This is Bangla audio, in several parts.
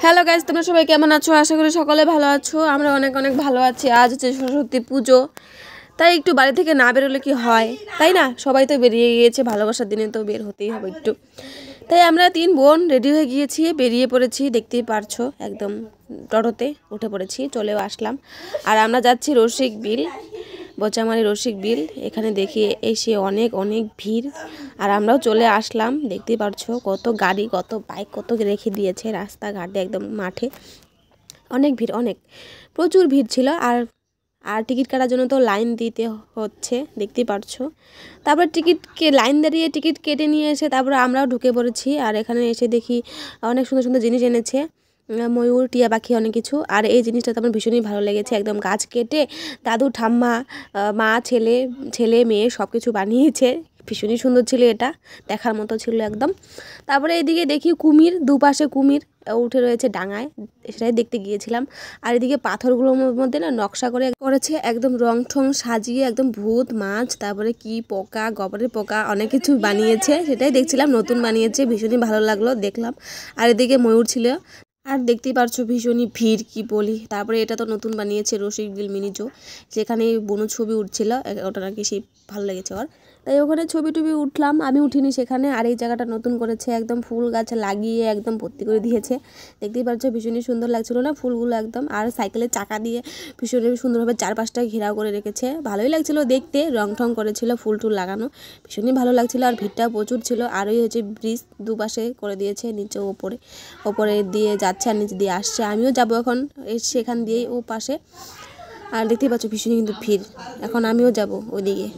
হ্যালো গাইস, তোমরা সবাই কেমন আছো? আশা করি সকলে ভালো আছো। আমরা অনেক অনেক ভালো আছি। আজ হচ্ছে সরস্বতী পুজো, তাই একটু বাড়ি থেকে না বেরোলে কি হয়, তাই না? সবাই তো বেরিয়ে গিয়েছে, ভালোবাসার দিনে তো বের হতেই হবে একটু। তাই আমরা 3 বোন রেডি হয়ে গিয়েছি, বেরিয়ে পড়েছি। দেখতেই পারছো, একদম টোটোতে উঠে পড়েছি, চলেও আসলাম। আর আমরা যাচ্ছি রসিক বিল, বোচামারি রসিক বিল। এখানে দেখি এসে অনেক অনেক ভিড়, আর আমরাও চলে আসলাম। দেখতেই পারছো কত গাড়ি, কত বাইক, কত রেখে দিয়েছে রাস্তাঘাটে, একদম মাঠে অনেক ভিড়, অনেক প্রচুর ভিড় ছিল। আর আর টিকিট কাটার জন্য তো লাইন দিতে হচ্ছে, দেখতেই পারছো। তারপর লাইন দাঁড়িয়ে টিকিট কেটে নিয়ে এসে তারপর আমরাও ঢুকে পড়েছি। আর এখানে এসে দেখি অনেক সুন্দর সুন্দর জিনিস এনেছে, ময়ূর, টিয়া পাখি, অনেক কিছু। আর এই জিনিসটা তো আমার ভীষণই ভালো লেগেছে, একদম গাছ কেটে দাদু, ঠাম্মা, মা, ছেলে ছেলে মেয়ে সব কিছু বানিয়েছে। ভীষণই সুন্দর ছিল, এটা দেখার মতো ছিল একদম। তারপরে এদিকে দেখি কুমির, দুপাশে কুমির উঠে রয়েছে ডাঙায়, সেটাই দেখতে গিয়েছিলাম। আর এদিকে পাথরগুলোর মধ্যে না নকশা করেছে, একদম রং ঠং সাজিয়ে, একদম ভূত, মাছ, তারপরে কি পোকা, গবরের পোকা, অনেক কিছু বানিয়েছে, সেটাই দেখছিলাম। নতুন বানিয়েছে, ভীষণই ভালো লাগলো, দেখলাম। আর এদিকে ময়ূর ছিল। আর দেখতেই পারছো ভীষণই ভিড়, কি বলি। তারপরে এটা তো নতুন বানিয়েছে রসিক বিল মিনি জো, যেখানে বনু ছবি উঠছিল, ওটা নাকি সেই ভালো লেগেছে ওর, তাই ওখানে ছবি টবি উঠলাম। আমি উঠিনি সেখানে। আর এই জায়গাটা নতুন করেছে, একদম ফুল গাছ লাগিয়ে একদম ভর্তি করে দিয়েছে। দেখতেই পারছো ভীষণই সুন্দর লাগছিল না ফুলগুলো একদম। আর সাইকেলের চাকা দিয়ে ভীষণই সুন্দরভাবে চারপাশটা ঘেরাও করে রেখেছে, ভালোই লাগছিল দেখতে। রং ঠং করেছিল, ফুল টুল লাগানো, ভীষণই ভালো লাগছিল। আর ভিড়টাও প্রচুর ছিল। আর ওই হচ্ছে ব্রিজ দুপাশে করে দিয়েছে, নিচে ওপরে দিয়ে যাচ্ছে আর নিচে দিয়ে আসছে। আমিও যাবো এখন সেখান দিয়েই ও পাশে। আর দেখতেই পাচ্ছ ভীষণই কিন্তু ভিড়, এখন আমিও যাব ওইদিকে।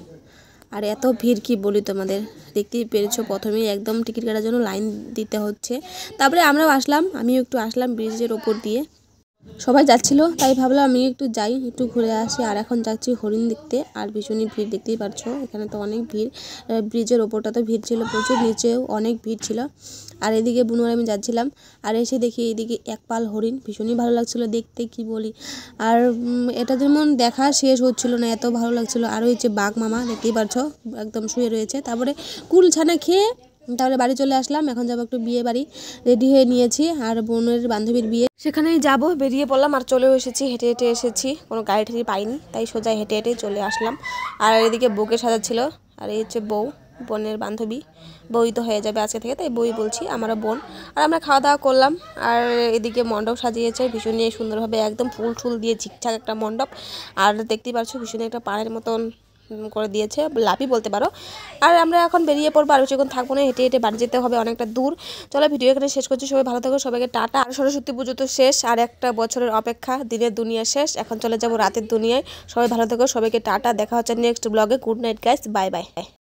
আর এত ভিড় কি বলি তোমাদের, দেখতেই পেরেছো। প্রথমেই একদম টিকিট কাটার জন্য লাইন দিতে হচ্ছে। তারপরে আমরাও আসলাম, আমিও একটু আসলাম ব্রিজের ওপর দিয়ে। সবাই যাচ্ছিল, তাই ভাবলাম আমি একটু যাই, একটু ঘুরে আসি। আর এখন যাচ্ছি হরিণ দেখতে। আর ভীষণই ভিড়, দেখতেই পারছো এখানে তো অনেক ভিড়। ব্রিজের ওপরটা তো ভিড় ছিল প্রচুর, নিচেও অনেক ভিড় ছিল। আর এদিকে বুনু আর আমি যাচ্ছিলাম। আর এসে দেখি এইদিকে এক পাল হরিণ, ভীষণই ভালো লাগছিল দেখতে, কি বলি। আর এটা যেমন দেখা শেষ হচ্ছিল না, এত ভালো লাগছিল। আর হচ্ছে বাঘ মামা, দেখতেই পারছো একদম শুয়ে রয়েছে। তারপরে কুল ছানা খেয়ে তারপরে বাড়ি চলে আসলাম। এখন যাবো একটু বিয়ে বাড়ি, রেডি হয়ে নিয়েছি। আর বোনের বান্ধবীর বিয়ে, সেখানেই যাব, বেরিয়ে পড়লাম। আর চলেও এসেছি, হেঁটে হেঁটে এসেছি, কোনো গাড়ি ঠাড়ি পাইনি, তাই সোজা হেঁটে হেঁটে চলে আসলাম। আর এদিকে বউকে সাজাচ্ছিল। আর এই হচ্ছে বউ, বোনের বান্ধবী, বই তো হয়ে যাবে আজকে থেকে, তাই বই বলছি, আমরা বোন। আর আমরা খাওয়া দাওয়া করলাম। আর এদিকে মণ্ডপ সাজিয়েছে ভীষণই সুন্দরভাবে, একদম ফুল ফুল দিয়ে ঠিকঠাক একটা মণ্ডপ। আর দেখতেই পাচ্ছ ভীষণই একটা পাড়ের মতন করে দিয়েছে, লাভই বলতে পারো। আর আমরা এখন বেরিয়ে পড়বো, আর বেশিক্ষণ থাকবো না, হেঁটে হেঁটে বাড়ি যেতে হবে, অনেকটা দূর। চলো ভিডিও এখানে শেষ করছি, সবাই ভালো থাকো, সবাইকে টাটা। আর সরস্বতী পুজো তো শেষ, আর একটা বছরের অপেক্ষা, দিনের দুনিয়া শেষ, এখন চলে যাবো রাতের দুনিয়ায়। সবাই ভালো থাকো, সবাইকে টাটা, দেখা হচ্ছে নেক্সট ব্লগে। Good night guys, bye bye.